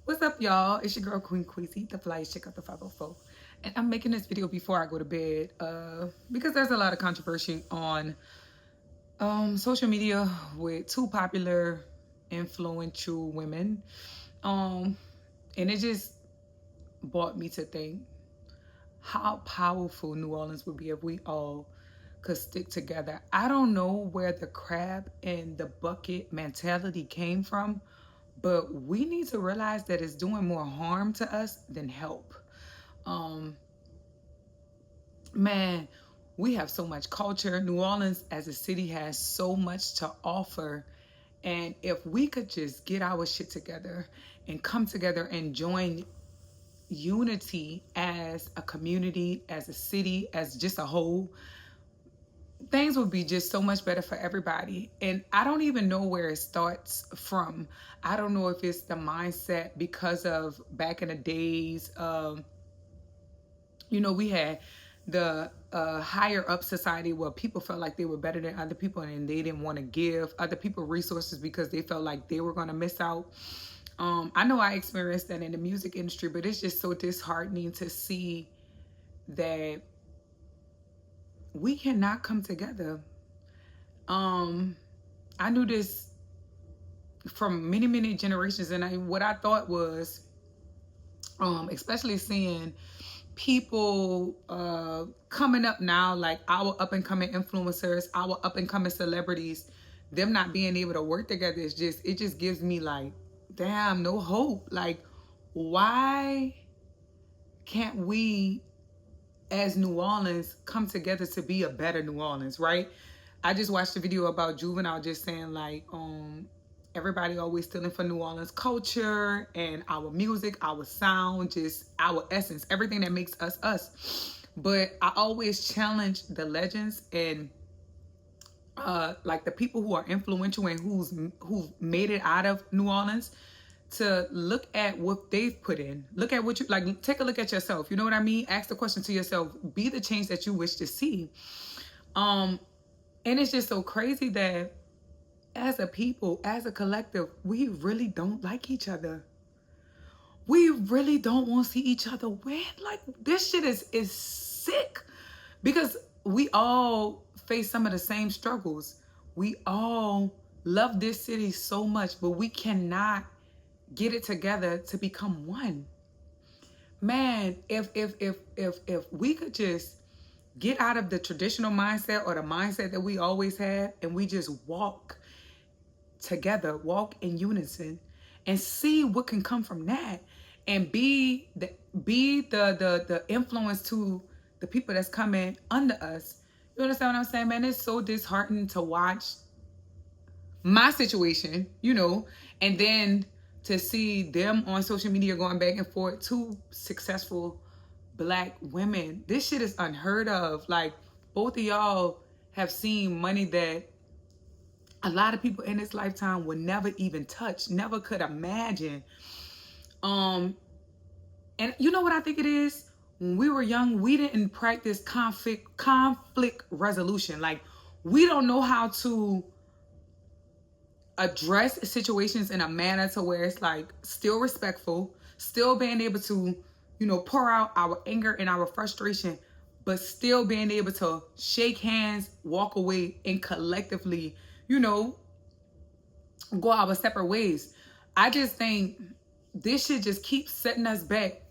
What's up, y'all? It's your girl Queen Queasy, the flyest chick of the 504. And I'm making this video before I go to bed because there's a lot of controversy on social media with two popular, influential women. Um, and it just brought me to think how powerful New Orleans would be if we all could stick together. I don't know where the crab and the bucket mentality came from, but we need to realize that it's doing more harm to us than help. Um, man, we have so much culture. New Orleans as a city has so much to offer. And if we could just get our shit together and come together and join unity as a community, as a city, as just a whole, things would be just so much better for everybody. And I don't even know where it starts from. I don't know if it's the mindset because of back in the days, we had the higher up society where people felt like they were better than other people and they didn't want to give other people resources because they felt like they were going to miss out. I know I experienced that in the music industry, but it's just so disheartening to see that we cannot come together. I knew this from many, many generations, and what I thought was, especially seeing people coming up now, like our up and coming influencers, our up and coming celebrities, them not being able to work together it just gives me like, damn, no hope. Like, why can't we as New Orleans come together to be a better New Orleans, right? I just watched a video about Juvenile just saying like, everybody always stealing for New Orleans culture and our music, our sound, just our essence, everything that makes us us. But I always challenge the legends and like the people who are influential and who've made it out of New Orleans to look at what they've put in. Look at what you like. Take a look at yourself. You know what I mean? Ask the question to yourself. Be the change that you wish to see. And it's just so crazy that as a people, as a collective, we really don't like each other. We really don't want to see each other win. Like, this shit is sick because we all face some of the same struggles. We all love this city so much, but we cannot get it together to become one. Man, if we could just get out of the traditional mindset or the mindset that we always had and we just walk together, walk in unison and see what can come from that and be the influence to the people that's coming under us. You understand what I'm saying, man? It's so disheartening to watch my situation, and then to see them on social media going back and forth, two successful Black women. This shit is unheard of. Like, both of y'all have seen money that a lot of people in this lifetime would never even touch, never could imagine. And you know what I think it is? When we were young, we didn't practice conflict resolution. Like, we don't know how to address situations in a manner to where it's like still respectful, still being able to, pour out our anger and our frustration, but still being able to shake hands, walk away, and collectively, go our separate ways. I just think this shit just keeps setting us back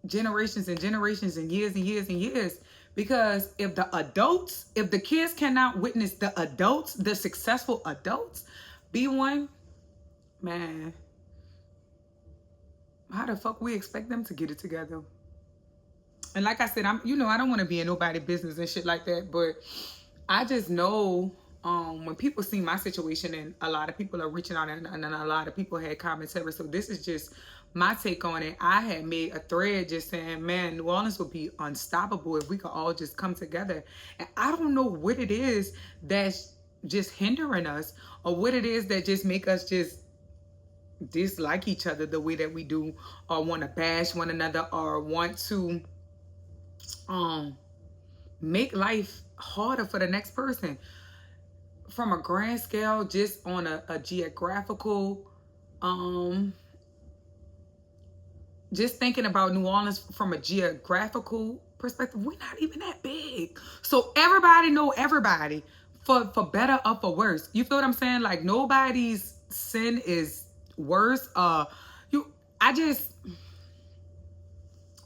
generations and generations and years and years and years. Because if the kids cannot witness the adults, the successful adults, be one, man, how the fuck we expect them to get it together? And like I said, I don't want to be in nobody's business and shit like that, but I just know when people see my situation, and a lot of people are reaching out, and a lot of people had commentary. So this is just my take on it. I had made a thread just saying, man, New Orleans would be unstoppable if we could all just come together. And I don't know what it is that's just hindering us, or what it is that just make us just dislike each other the way that we do, or want to bash one another, or want to make life harder for the next person. From a grand scale, just on a geographical just thinking about New Orleans from a geographical perspective, we're not even that big. So everybody know everybody for better or for worse. You feel what I'm saying? Like nobody's sin is worse. I just,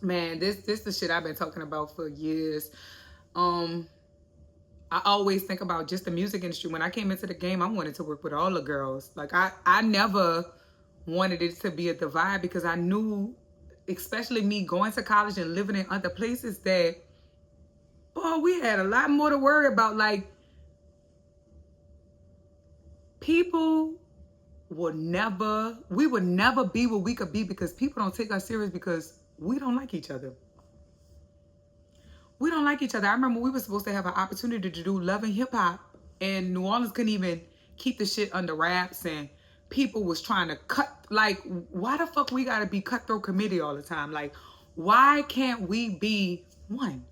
man, this the shit I've been talking about for years. I always think about just the music industry. When I came into the game, I wanted to work with all the girls. Like I never wanted it to be a divide because I knew, especially me going to college and living in other places, that, boy, we had a lot more to worry about. Like, people we would never be what we could be because people don't take us serious because we don't like each other. We don't like each other. I remember we were supposed to have an opportunity to do Love and Hip Hop, and New Orleans couldn't even keep the shit under wraps, and people was trying to cut, like, why the fuck we gotta be cutthroat committee all the time? Like, why can't we be one?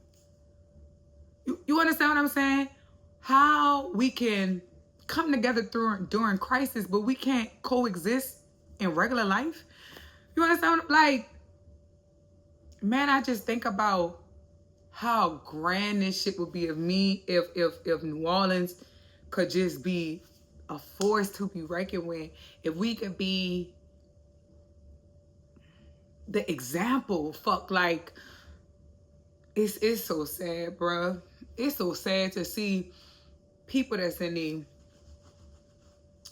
You understand what I'm saying? How we can come together during crisis, but we can't coexist in regular life? You understand? Like, man, I just think about how grand this shit would be if New Orleans could just be a force to be reckoned with. If we could be the example, fuck, like, it's so sad, bruh. It's so sad to see people that's in the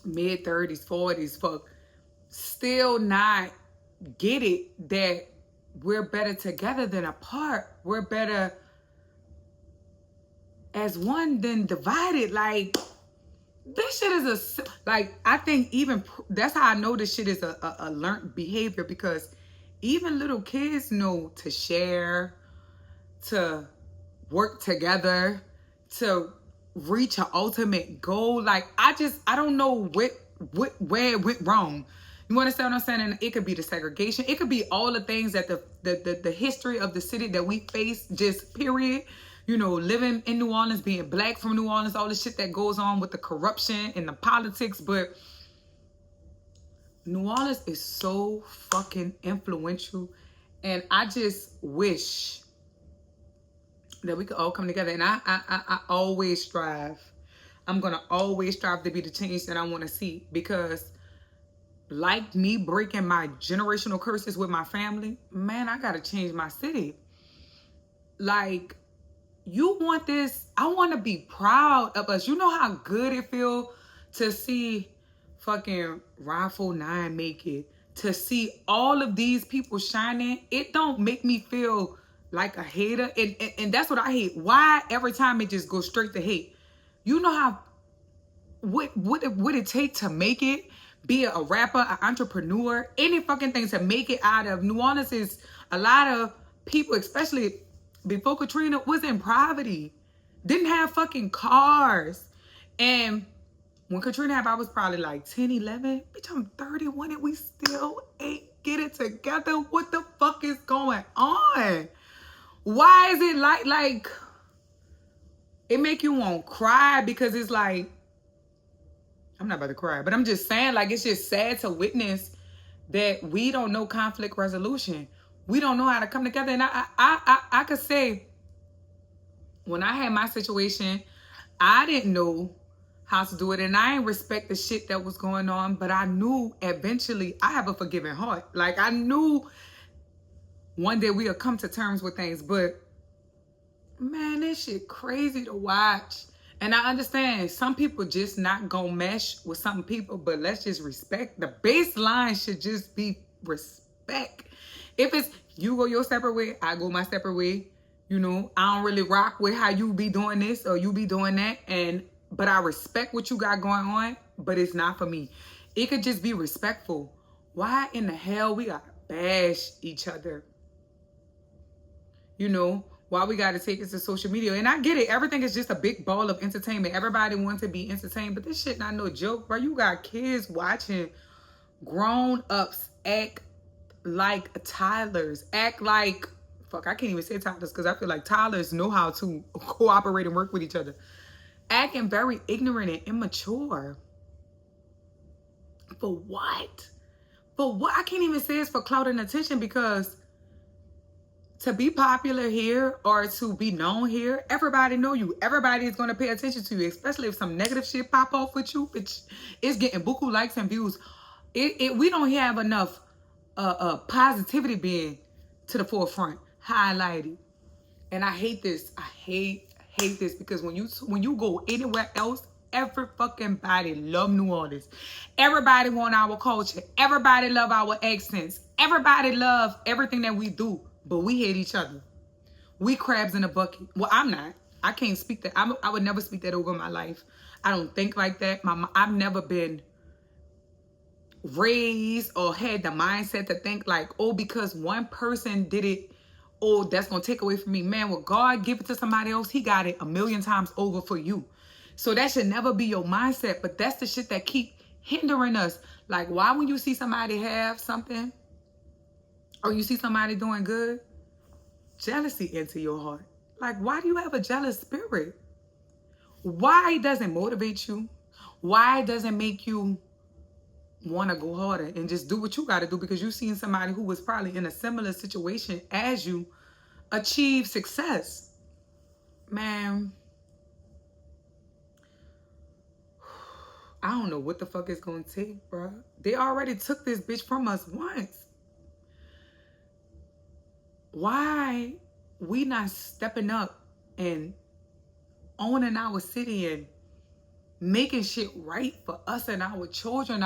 mid 30s, 40s, fuck, still not get it that we're better together than apart. We're better as one than divided. Like, this shit is like, I think even, that's how I know this shit is a learned behavior, because even little kids know to share, to work together, to reach an ultimate goal. Like, I don't know where it went wrong. You understand what I'm saying? And it could be the segregation. It could be all the things that the history of the city that we face, just period. You know, living in New Orleans, being black from New Orleans, all the shit that goes on with the corruption and the politics. But New Orleans is so fucking influential. And I just wish that we could all come together. And I always strive. I'm going to always strive to be the change that I want to see. Because like me breaking my generational curses with my family, man, I got to change my city. Like, you want this, I want to be proud of us. You know how good it feel to see fucking Rifle 9 make it, to see all of these people shining. It don't make me feel like a hater. And that's what I hate. Why every time it just goes straight to hate? You know how, what it take to make it? Be a rapper, an entrepreneur, any fucking thing to make it out of. New Orleans is a lot of people, especially before Katrina, was in poverty. Didn't have fucking cars. And when Katrina happened, I was probably like 10, 11. Bitch, I'm 31 and we still ain't get it together. What the fuck is going on? Why is it like it make you want to cry? Because it's like, I'm not about to cry, but I'm just saying, like, it's just sad to witness that we don't know conflict resolution. We don't know how to come together. And I could say, when I had my situation, I didn't know how to do it. And I didn't respect the shit that was going on. But I knew eventually, I have a forgiving heart. Like, I knew one day we'll come to terms with things. But, man, this shit crazy to watch. And I understand some people just not gonna mesh with some people, but let's just respect. The baseline should just be respect. If it's you go your separate way, I go my separate way. You know, I don't really rock with how you be doing this or you be doing that. But I respect what you got going on, but it's not for me. It could just be respectful. Why in the hell we gotta bash each other? You know? Why we got to take it to social media. And I get it. Everything is just a big ball of entertainment. Everybody wants to be entertained. But this shit not no joke, bro. You got kids watching grown-ups act like toddlers. Act like, fuck, I can't even say toddlers because I feel like toddlers know how to cooperate and work with each other. Acting very ignorant and immature. For what? But what I can't even say it's for clout and attention, because to be popular here or to be known here, everybody know you. Everybody is going to pay attention to you, especially if some negative shit pop off with you. It's getting buku likes and views. We don't have enough positivity being to the forefront, highlighted. And I hate this. I hate this, because when you go anywhere else, every fucking body love New Orleans. Everybody want our culture. Everybody love our accents. Everybody love everything that we do. But we hate each other. We crabs in a bucket. Well, I'm not. I can't speak that. I would never speak that over my life. I don't think like that. I've never been raised or had the mindset to think like, oh, because one person did it, oh, that's gonna take away from me. Man, well, God give it to somebody else, he got it 1,000,000 times over for you. So that should never be your mindset. But that's the shit that keep hindering us. Like, why when you see somebody have something or you see somebody doing good, jealousy enter your heart? Like, why do you have a jealous spirit? Why doesn't motivate you? Why doesn't make you want to go harder and just do what you got to do, because you've seen somebody who was probably in a similar situation as you achieve success? Man, I don't know what the fuck it's gonna take, bro. They already took this bitch from us once. Why we not stepping up and owning our city and making shit right for us and our children,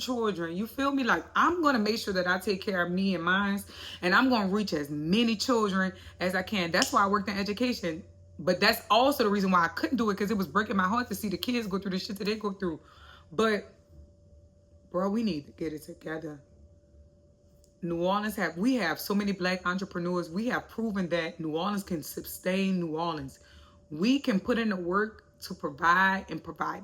children. You feel me? Like, I'm going to make sure that I take care of me and mine, and I'm going to reach as many children as I can. That's why I worked in education. But that's also the reason why I couldn't do it, because it was breaking my heart to see the kids go through the shit that they go through. But, bro, we need to get it together. New Orleans we have so many black entrepreneurs. We have proven that New Orleans can sustain New Orleans. We can put in the work to provide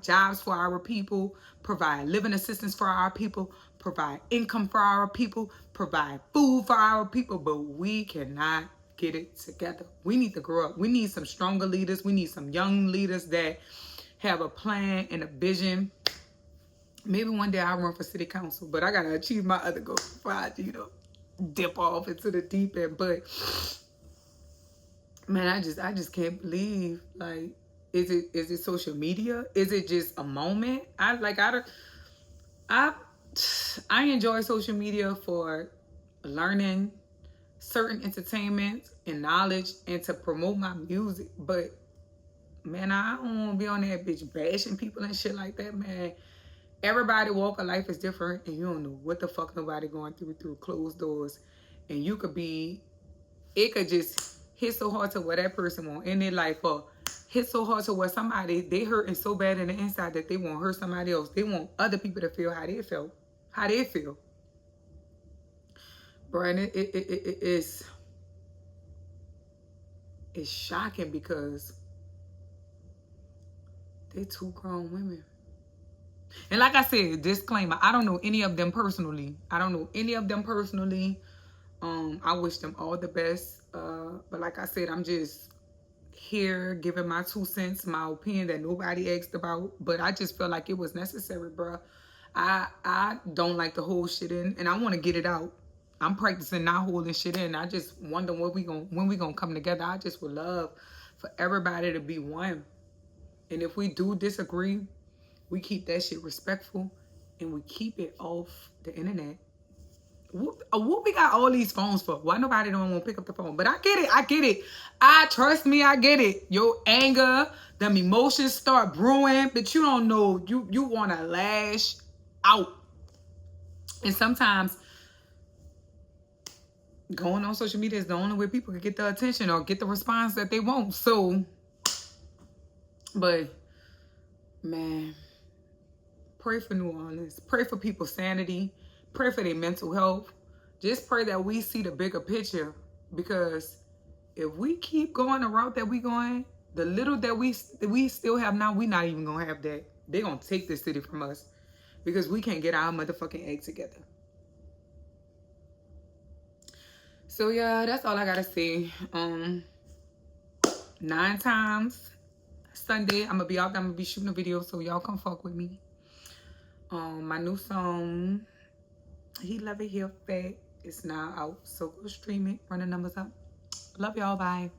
jobs for our people, provide living assistance for our people, provide income for our people, provide food for our people, but we cannot get it together. We need to grow up. We need some stronger leaders. We need some young leaders that have a plan and a vision. Maybe one day I'll run for city council, but I gotta achieve my other goals before I, dip off into the deep end. But man, I just can't believe, like, is it social media? Is it just a moment? I enjoy social media for learning certain entertainment and knowledge and to promote my music. But man, I don't want to be on that bitch bashing people and shit like that, man. Everybody walk of life is different, and you don't know what the fuck nobody going through closed doors. And it could just hit so hard to what that person want in their life, or hit so hard to where somebody, they hurting so bad in the inside that they won't hurt somebody else. They want other people to feel how they feel. Bro, and it's shocking, because they two grown women. And like I said, disclaimer, I don't know any of them personally. I wish them all the best. But like I said, I'm just here giving my 2 cents, my opinion that nobody asked about. But I just feel like it was necessary, bro. I don't like to hold shit in, and I want to get it out. I'm practicing not holding shit in. I just wonder when we gonna come together. I just would love for everybody to be one. And if we do disagree, we keep that shit respectful, and we keep it off the internet. What we got all these phones for? Why nobody don't want to pick up the phone? But I get it. Trust me, I get it. Your anger, them emotions start brewing, but you don't know. You want to lash out. And sometimes going on social media is the only way people can get the attention or get the response that they want. So, but man, pray for New Orleans. Pray for people's sanity. Pray for their mental health. Just pray that we see the bigger picture, because if we keep going the route that we going, the little that we still have now, we not even gonna have that. They're gonna take this city from us because we can't get our motherfucking act together. So yeah, that's all I gotta say. 9 times Sunday, I'm gonna be out there. I'm gonna be shooting a video, so y'all come fuck with me. My new song, He Love It Here Fat is now out. So go stream it. Run the numbers up. Love y'all. Bye.